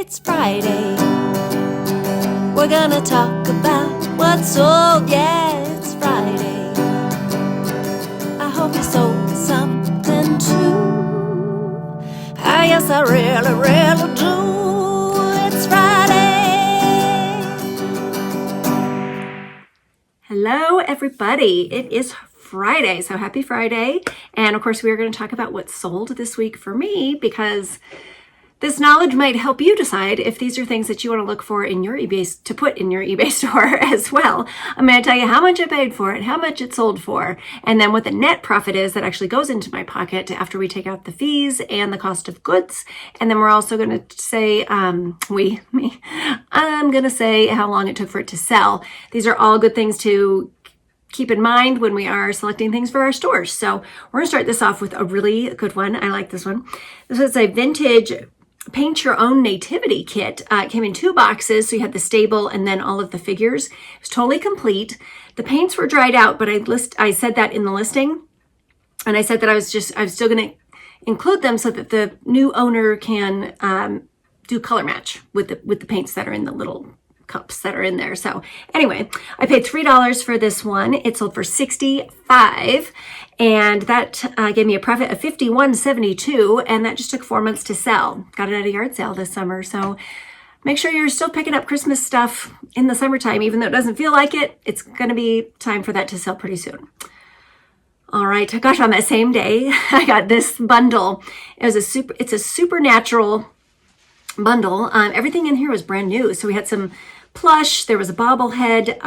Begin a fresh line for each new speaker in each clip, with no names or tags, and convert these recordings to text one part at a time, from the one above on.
It's Friday. We're gonna talk about what's sold. Yeah, it's Friday. I hope you sold something too. Yes, I really, really do. It's Friday.
Hello, everybody. It is Friday, so happy Friday. And of course, we are going to talk about what's sold this week for me, because this knowledge might help you decide if these are things that you want to look for in your eBay, to put in your eBay store as well. I'm going to tell you how much I paid for it, how much it sold for, and then what the net profit is that actually goes into my pocket after we take out the fees and the cost of goods. And then we're also going to say, I'm going to say how long it took for it to sell. These are all good things to keep in mind when we are selecting things for our stores. So we're going to start this off with a really good one. I like this one. This is a vintage paint your own nativity kit. It came in 2 boxes. So you had the stable and then all of the figures. It was totally complete. The paints were dried out, but I said that in the listing. And I said that I was still going to include them so that the new owner can do color match with the paints that are in the little cups that are in there. So anyway, I paid $3 for this one. It sold for $65, and that gave me a profit of $51.72, and that just took 4 months to sell. Got it at a yard sale this summer. So make sure you're still picking up Christmas stuff in the summertime, even though it doesn't feel like it. It's going to be time for that to sell pretty soon. All right, gosh, on that same day, I got this bundle. It's a supernatural bundle. Everything in here was brand new. So we had some plush, there was a bobblehead,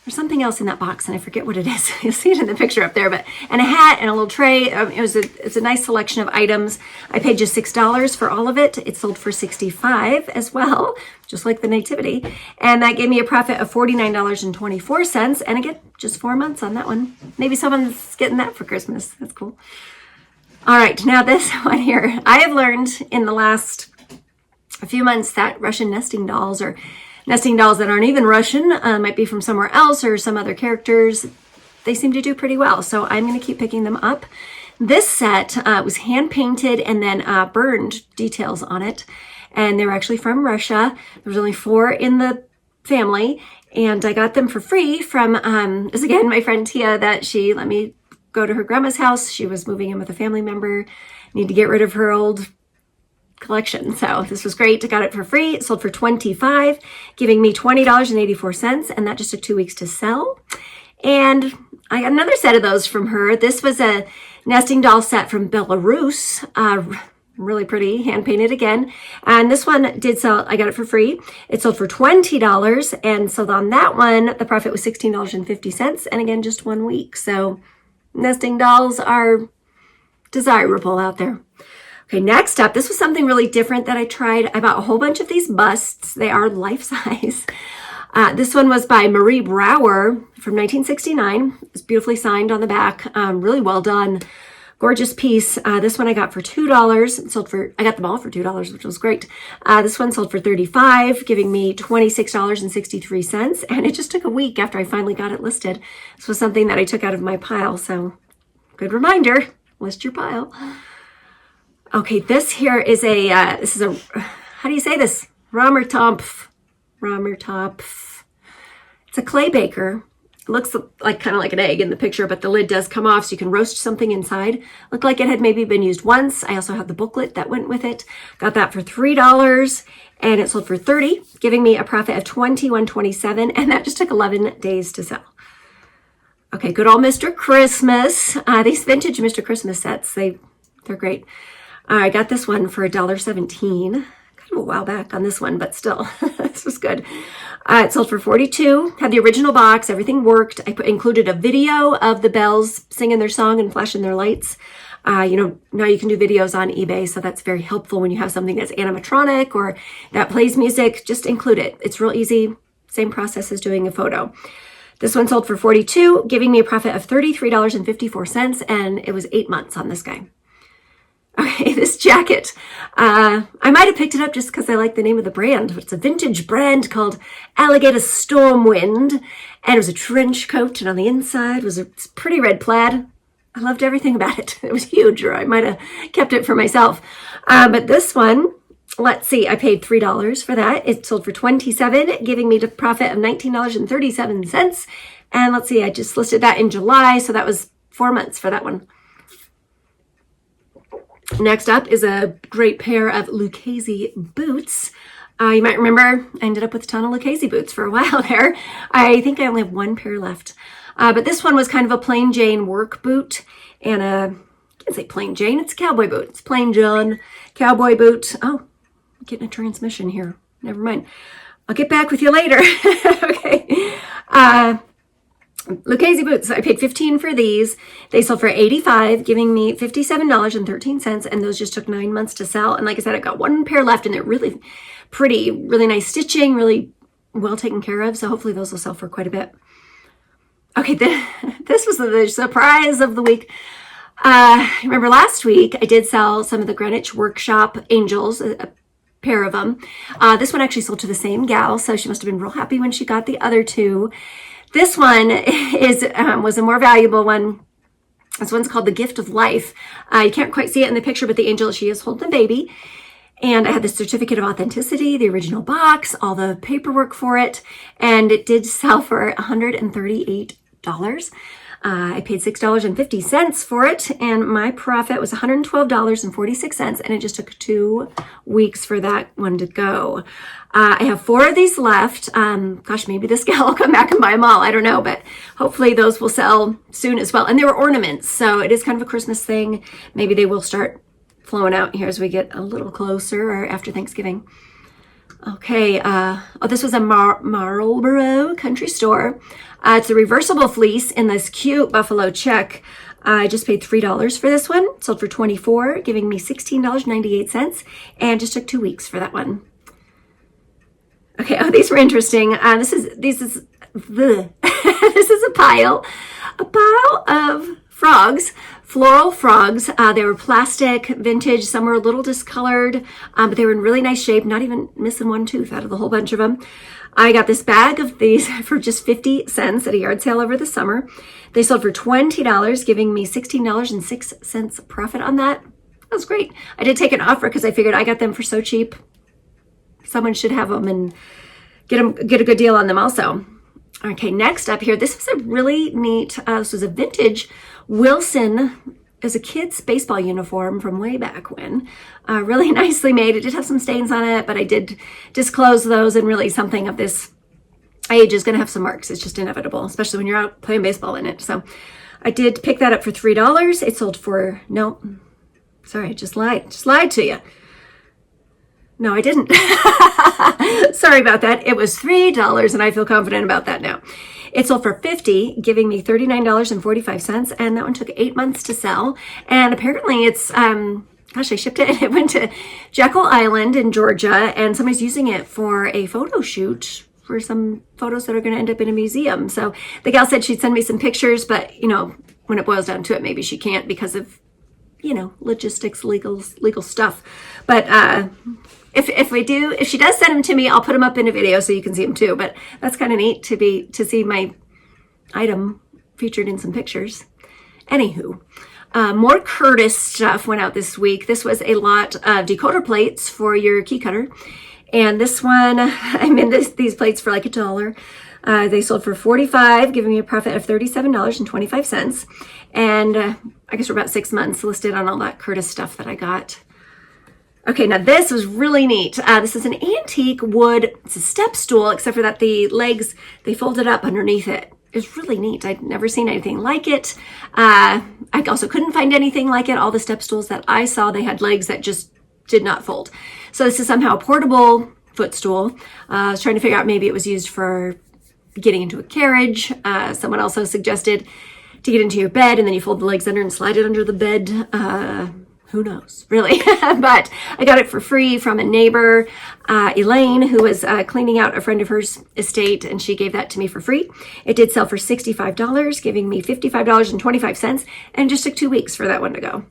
there's something else in that box and I forget what it is. You'll see it in the picture up there, and a hat and a little tray. It's a nice selection of items. I paid just $6 for all of it. It sold for $65 as well, just like the nativity. And that gave me a profit of $49.24. And again, just 4 months on that one. Maybe someone's getting that for Christmas. That's cool. All right, now this one here. I have learned in the last few months that Russian nesting dolls, or nesting dolls that aren't even Russian, might be from somewhere else or some other characters, they seem to do pretty well. So I'm going to keep picking them up. This set was hand painted and then burned details on it. And they were actually from Russia. There was only 4 in the family. And I got them for free from, this again, my friend Tia, that she let me go to her grandma's house. She was moving in with a family member, need to get rid of her old collection. So this was great. I got it for free. It sold for $25, giving me $20.84. And that just took 2 weeks to sell. And I got another set of those from her. This was a nesting doll set from Belarus. Really pretty, hand painted again. And this one did sell, I got it for free. It sold for $20. And so on that one, the profit was $16.50. And again, just 1 week. So nesting dolls are desirable out there. Okay, next up, this was something really different that I tried. I bought a whole bunch of these busts. They are life-size. This one was by Marie Brower from 1969. It's beautifully signed on the back. Really well done. Gorgeous piece. This one I got for $2. I got them all for $2, which was great. This one sold for $35, giving me $26.63. And it just took a week after I finally got it listed. This was something that I took out of my pile. So good reminder, list your pile. Okay, this here is how do you say this? Ramertopf. It's a clay baker. It looks like kind of like an egg in the picture, but the lid does come off so you can roast something inside. Looked like it had maybe been used once. I also have the booklet that went with it. Got that for $3 and it sold for $30, giving me a profit of $21.27, and that just took 11 days to sell. Okay, good old Mr. Christmas. These vintage Mr. Christmas sets, they're great. I got this one for $1.17. Kind of a while back on this one, but still, this was good. It sold for $42. Had the original box. Everything worked. I included a video of the bells singing their song and flashing their lights. Now you can do videos on eBay, so that's very helpful when you have something that's animatronic or that plays music. Just include it. It's real easy. Same process as doing a photo. This one sold for $42, giving me a profit of $33.54, and it was 8 months on this guy. Okay, this jacket, I might have picked it up just because I like the name of the brand. It's a vintage brand called Alligator Stormwind, and it was a trench coat, and on the inside was a pretty red plaid. I loved everything about it. It was huge, or I might have kept it for myself. But this one let's see, I paid $3 for that. It sold for $27, giving me a profit of $19.37. And let's see, I just listed that in July, so that was 4 months for that one. Next up is a great pair of Lucchese boots. You might remember I ended up with a ton of Lucchese boots for a while there. I think I only have one pair left. But this one was kind of a plain Jane work boot, and I can't say plain Jane, it's a cowboy boot. It's plain John cowboy boot. Oh, I'm getting a transmission here. Never mind. I'll get back with you later. Okay. Lucchese boots, I paid $15 for these. They sold for $85, giving me $57.13, and those just took 9 months to sell. And like I said, I got one pair left, and they're really pretty, really nice stitching, really well taken care of. So hopefully those will sell for quite a bit. Okay, this was the surprise of the week. Remember last week, I did sell some of the Greenwich Workshop Angels, a pair of them. This one actually sold to the same gal, so she must have been real happy when she got the other two. This one was a more valuable one. This one's called the Gift of Life. You can't quite see it in the picture, but the angel, she is holding a baby. And I had the certificate of authenticity, the original box, all the paperwork for it. And it did sell for $138. I paid $6.50 for it, and my profit was $112.46, and it just took 2 weeks for that one to go. I have 4 of these left. Gosh, maybe this gal will come back and buy them all. I don't know, but hopefully those will sell soon as well. And they were ornaments, so it is kind of a Christmas thing. Maybe they will start flowing out here as we get a little closer or after Thanksgiving. Okay, this was a Marlboro country store. It's a reversible fleece in this cute buffalo check. I just paid $3 for this one. Sold for $24, giving me $16.98, and just took 2 weeks for that one. Okay, these were interesting. This is this is a pile of frogs, floral frogs. They were plastic, vintage. Some were a little discolored, but they were in really nice shape, not even missing one tooth out of the whole bunch of them. I got this bag of these for just 50 cents at a yard sale over the summer. They sold for $20, giving me $16.06 profit on that. That was great. I did take an offer because I figured I got them for so cheap. Someone should have them and get a good deal on them also. Okay, next up here, this was a really neat, this was a vintage Wilson as a kid's baseball uniform from way back when. Really nicely made. It did have some stains on it, but I did disclose those, and really something of this age is going to have some marks. It's just inevitable, especially when you're out playing baseball in it. So I did pick that up for $3. It sold for, no, sorry, I just lied to you. No, I didn't. Sorry about that. It was $3, and I feel confident about that now. It sold for $50, giving me $39.45, and that one took 8 months to sell. And apparently it's, gosh, I shipped it. It went to Jekyll Island in Georgia, and somebody's using it for a photo shoot for some photos that are going to end up in a museum. So the gal said she'd send me some pictures, but, you know, when it boils down to it, maybe she can't because of, you know, logistics, legal stuff. But if she does send them to me, I'll put them up in a video so you can see them too. But that's kind of neat to see my item featured in some pictures. Anywho, more Curtis stuff went out this week. This was a lot of decoder plates for your key cutter. And this one, I'm in these plates for like $1. They sold for $45, giving me a profit of $37.25. And I guess we're about 6 months listed on all that Curtis stuff that I got. Okay, now this was really neat. This is an antique wood, it's a step stool, except for that the legs, they folded up underneath it. It's really neat. I'd never seen anything like it. I also couldn't find anything like it. All the step stools that I saw, they had legs that just did not fold. So this is somehow a portable footstool. I was trying to figure out maybe it was used for getting into a carriage. Someone also suggested to get into your bed and then you fold the legs under and slide it under the bed. Who knows, really? But I got it for free from a neighbor, Elaine, who was cleaning out a friend of hers estate, and she gave that to me for free. It did sell for $65, giving me $55.25, and it just took 2 weeks for that one to go.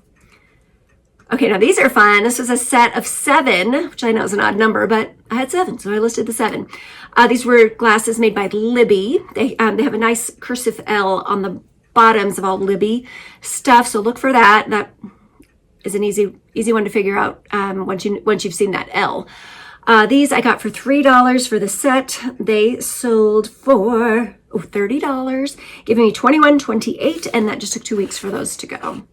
Okay, now these are fun. This was a set of 7, which I know is an odd number, but I had 7, so I listed the 7. These were glasses made by Libby. They have a nice cursive L on the bottoms of all Libby stuff, so look for that. That is an easy one to figure out once you've seen that L. These I got for $3 for the set. They sold for $30, giving me $21.28, and that just took 2 weeks for those to go.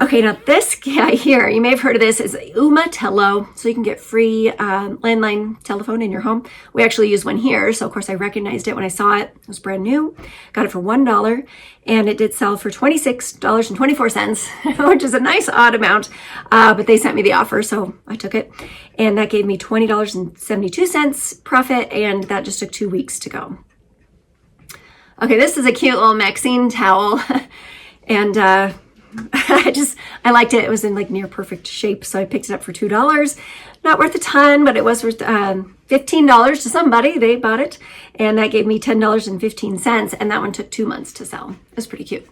Okay, now this guy here, you may have heard of this, is Umatello. So you can get free landline telephone in your home. We actually use one here, so of course I recognized it when I saw it. It was brand new. Got it for $1, and it did sell for $26.24, which is a nice odd amount, but they sent me the offer, so I took it. And that gave me $20.72 profit, and that just took 2 weeks to go. Okay, this is a cute little Maxine towel, and I liked it. It was in like near perfect shape, so I picked it up for $2. Not worth a ton, but it was worth $15 to somebody. They bought it, and that gave me $10.15, and that one took 2 months to sell. It was pretty cute.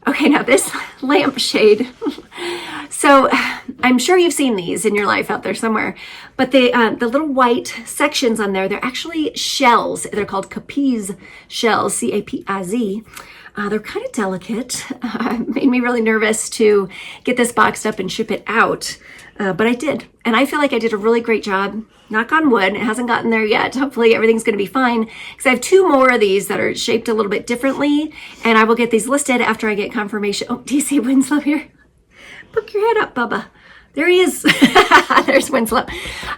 Okay, now this lampshade. So I'm sure you've seen these in your life out there somewhere, but the little white sections on there, they're actually shells. They're called Capiz shells, C-A-P-I-Z. They're kind of delicate. Made me really nervous to get this boxed up and ship it out, but I did. And I feel like I did a really great job. Knock on wood, it hasn't gotten there yet. Hopefully everything's going to be fine, because I have 2 more of these that are shaped a little bit differently, and I will get these listed after I get confirmation. Oh, do you see Winslow here? Poke your head up, Bubba. There he is. There's Winslow.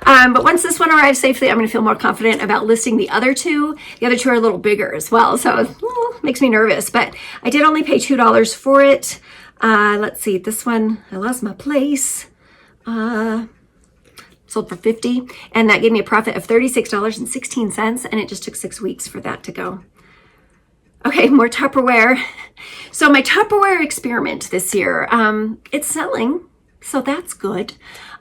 But once this one arrives safely, I'm going to feel more confident about listing the other 2. The other 2 are a little bigger as well, so it makes me nervous. But I did only pay $2 for it. Let's see, this one, I lost my place. Sold for $50, and that gave me a profit of $36.16, and it just took 6 weeks for that to go. Okay, more Tupperware. So my Tupperware experiment this year, it's selling. So that's good.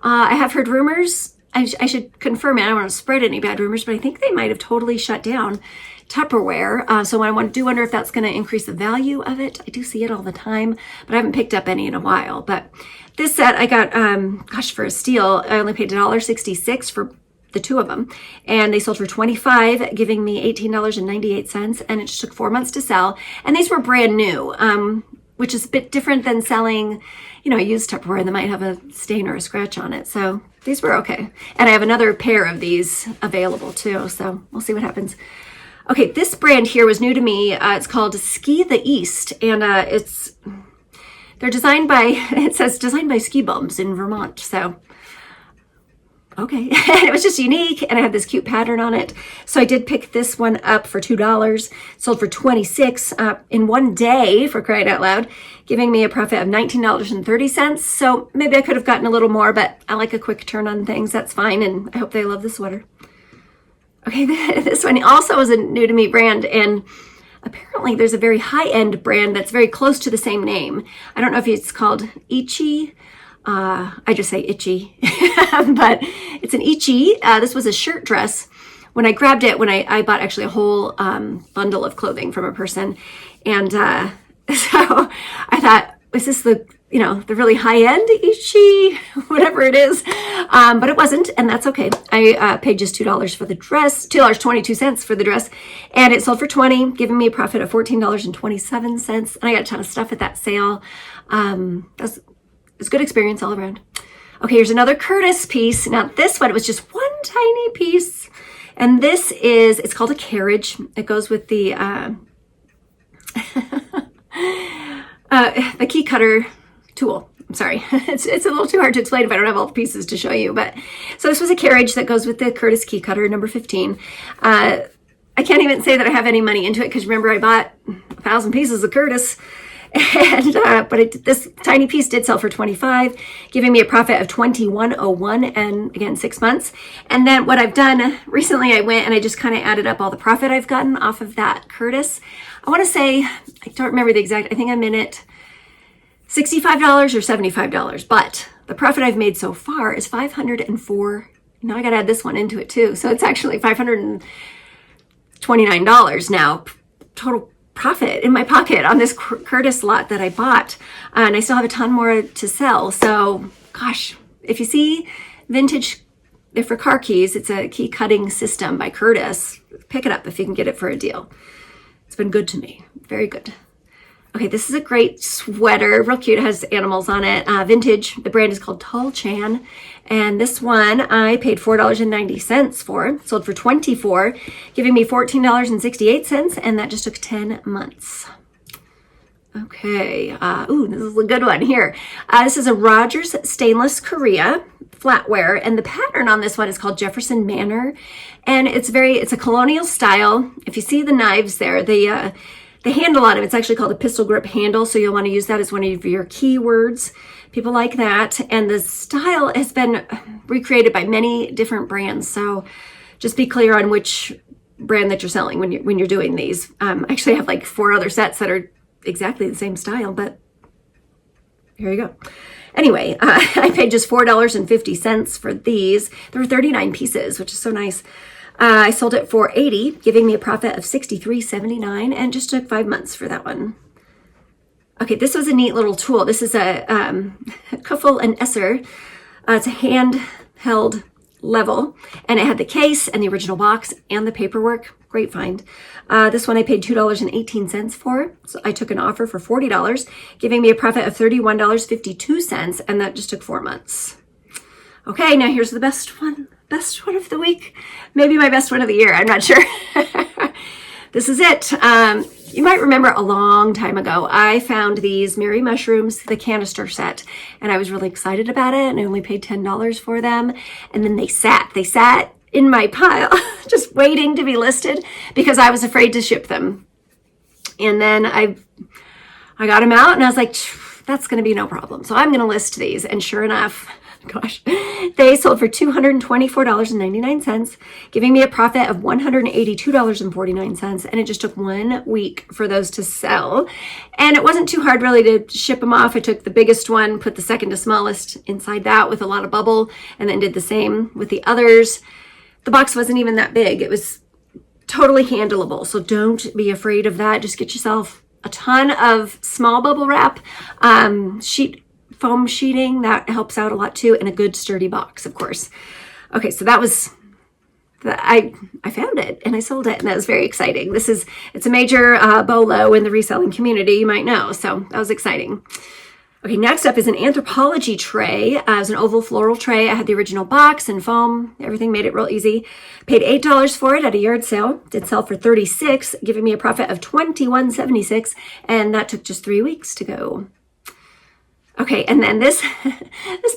I have heard rumors. I should confirm it. I don't want to spread any bad rumors, but I think they might have totally shut down Tupperware. So I do wonder if that's going to increase the value of it. I do see it all the time, but I haven't picked up any in a while. But this set I got, for a steal, I only paid $1.66 for the 2 of them, and they sold for $25, giving me $18.98, and it just took 4 months to sell. And these were brand new, which is a bit different than selling, a used Tupperware that might have a stain or a scratch on it. So these were okay. And I have another pair of these available too, so we'll see what happens. Okay, this brand here was new to me. It's called Ski the East, and they're designed by, it says designed by ski bums in Vermont, so okay. It was just unique, and I had this cute pattern on it. So I did pick this one up for $2, sold for $26 in 1 day, for crying out loud, giving me a profit of $19.30. So maybe I could have gotten a little more, but I like a quick turn on things. That's fine, and I hope they love the sweater. Okay, this one also is a new to me brand, and apparently there's a very high-end brand that's very close to the same name. I don't know if it's called Ichi. I just say itchy, but it's an Ichi. This was a shirt dress. When I grabbed it, when I bought actually a whole bundle of clothing from a person. And so I thought, is this the really high-end Ichi, whatever it is? But it wasn't, and that's okay. I paid just $2 for the dress, $2.22 for the dress, and it sold for $20, giving me a profit of $14.27. And I got a ton of stuff at that sale. It's a good experience all around. Okay, here's another Curtis piece. Now this one, it was just one tiny piece. And this is, it's called a carriage. It goes with the key cutter tool. I'm sorry. It's a little too hard to explain if I don't have all the pieces to show you. But so this was a carriage that goes with the Curtis key cutter, number 15. I can't even say that I have any money into it, because remember I bought 1,000 pieces of Curtis. And but this tiny piece did sell for $25, giving me a profit of $21.01, and again 6 months. And then what I've done recently, I went and I just kind of added up all the profit I've gotten off of that Curtis. I want to say, I don't remember the exact, I think I'm in it $65 or $75, but the profit I've made so far is $504. Now I got to add this one into it too, so it's actually $529 now total profit in my pocket on this Curtis lot that I bought, and I still have a ton more to sell. So gosh, if you see vintage, they're for car keys, it's a key cutting system by Curtis. Pick it up if you can get it for a deal. It's been good to me, very good. Okay, this is a great sweater, real cute. It has animals on it, vintage. The brand is called Tall Chan. And this one I paid $4.90 for, sold for $24, giving me $14.68, and that just took 10 months. Okay, ooh, this is a good one here. This is a Rogers stainless Korea flatware, and the pattern on this one is called Jefferson Manor, and it's a colonial style. If you see the knives there, the handle on it, it's actually called a pistol grip handle, so you'll want to use that as one of your keywords. People like that, and the style has been recreated by many different brands, so just be clear on which brand that you're selling when you're doing these. I actually have like 4 other sets that are exactly the same style, but here you go. Anyway, I paid just $4.50 for these. There were 39 pieces, which is so nice. I sold it for $80, giving me a profit of $63.79, and just took 5 months for that one. Okay, this was a neat little tool. This is a Kuffel and Esser. It's a handheld level, and it had the case and the original box and the paperwork. Great find. This one I paid $2.18 for. So I took an offer for $40, giving me a profit of $31.52, and that just took 4 months. Okay, now here's the best one of the week. Maybe my best one of the year. I'm not sure. This is it. You might remember a long time ago, I found these Mary mushrooms, the canister set, and I was really excited about it, and I only paid $10 for them. And then they sat in my pile, just waiting to be listed because I was afraid to ship them. And then I got them out, and I was like, that's going to be no problem. So I'm going to list these. And sure enough, gosh, they sold for $224.99, giving me a profit of $182.49. And it just took 1 week for those to sell. And it wasn't too hard really to ship them off. I took the biggest one, put the second to smallest inside that with a lot of bubble, and then did the same with the others. The box wasn't even that big. It was totally handleable. So don't be afraid of that. Just get yourself a ton of small bubble wrap, foam sheeting. That helps out a lot too. And a good sturdy box, of course. Okay, so that was, I found it and I sold it, and that was very exciting. It's a major bolo in the reselling community, you might know. So that was exciting. Okay, next up is an anthropology tray. It was an oval floral tray. I had the original box and foam. Everything made it real easy. Paid $8 for it at a yard sale. Did sell for $36, giving me a profit of $21.76, and that took just 3 weeks to go. Okay, and then this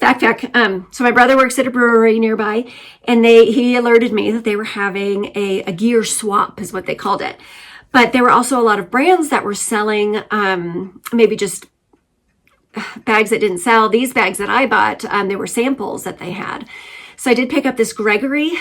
backpack. So my brother works at a brewery nearby, and he alerted me that they were having a gear swap, is what they called it. But there were also a lot of brands that were selling maybe just bags that didn't sell. These bags that I bought, they were samples that they had. So I did pick up this Gregory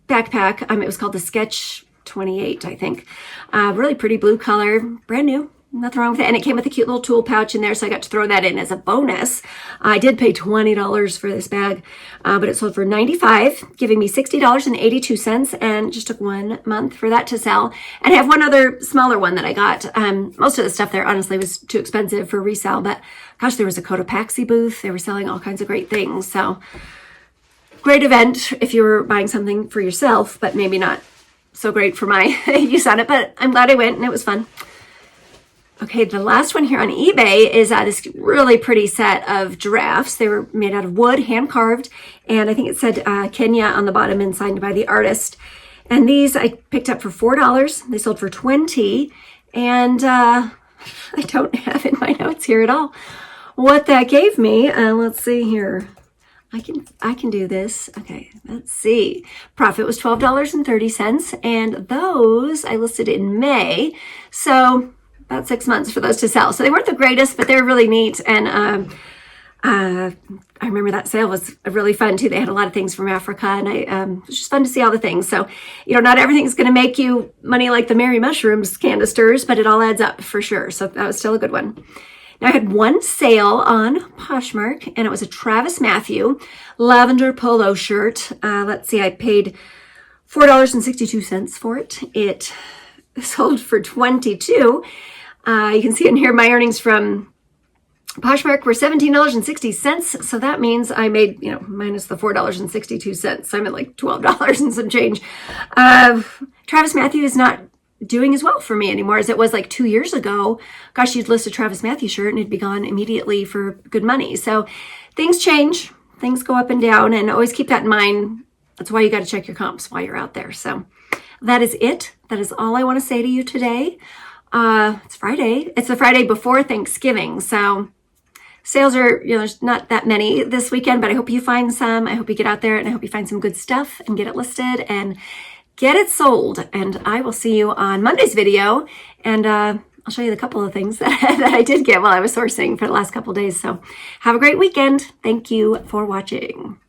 backpack. It was called the Sketch 28, I think. Really pretty blue color, brand new. Nothing wrong with it. And it came with a cute little tool pouch in there, so I got to throw that in as a bonus. I did pay $20 for this bag, but it sold for $95, giving me $60.82, and just took 1 month for that to sell. And I have one other smaller one that I got. Most of the stuff there, honestly, was too expensive for resale, but gosh, there was a Cotopaxi booth. They were selling all kinds of great things. So great event if you were buying something for yourself, but maybe not so great for my use on it, but I'm glad I went and it was fun. Okay, the last one here on eBay is this really pretty set of giraffes. They were made out of wood, hand-carved, and I think it said Kenya on the bottom and signed by the artist. And these I picked up for $4. They sold for $20, and I don't have in my notes here at all what that gave me. Let's see here. I can do this. Okay, let's see. Profit was $12.30, and those I listed in May, so about 6 months for those to sell. So they weren't the greatest, but they were really neat. And I remember that sale was really fun too. They had a lot of things from Africa, and it was just fun to see all the things. So, not everything's going to make you money like the Mary Mushrooms canisters, but it all adds up for sure. So that was still a good one. Now I had one sale on Poshmark, and it was a Travis Matthew lavender polo shirt. Let's see, I paid $4.62 for it. It sold for $22. You can see in here my earnings from Poshmark were $17.60. So that means I made, minus the $4.62. So I'm at like $12 and some change. Travis Matthew is not doing as well for me anymore as it was like 2 years ago. Gosh, you'd list a Travis Matthew shirt and it'd be gone immediately for good money. So things change, things go up and down, and always keep that in mind. That's why you got to check your comps while you're out there. So that is it. That is all I want to say to you today. It's Friday. It's the Friday before Thanksgiving. So sales are, there's not that many this weekend, but I hope you find some. I hope you get out there and I hope you find some good stuff and get it listed and get it sold. And I will see you on Monday's video. And I'll show you the couple of things that I did get while I was sourcing for the last couple of days. So have a great weekend. Thank you for watching.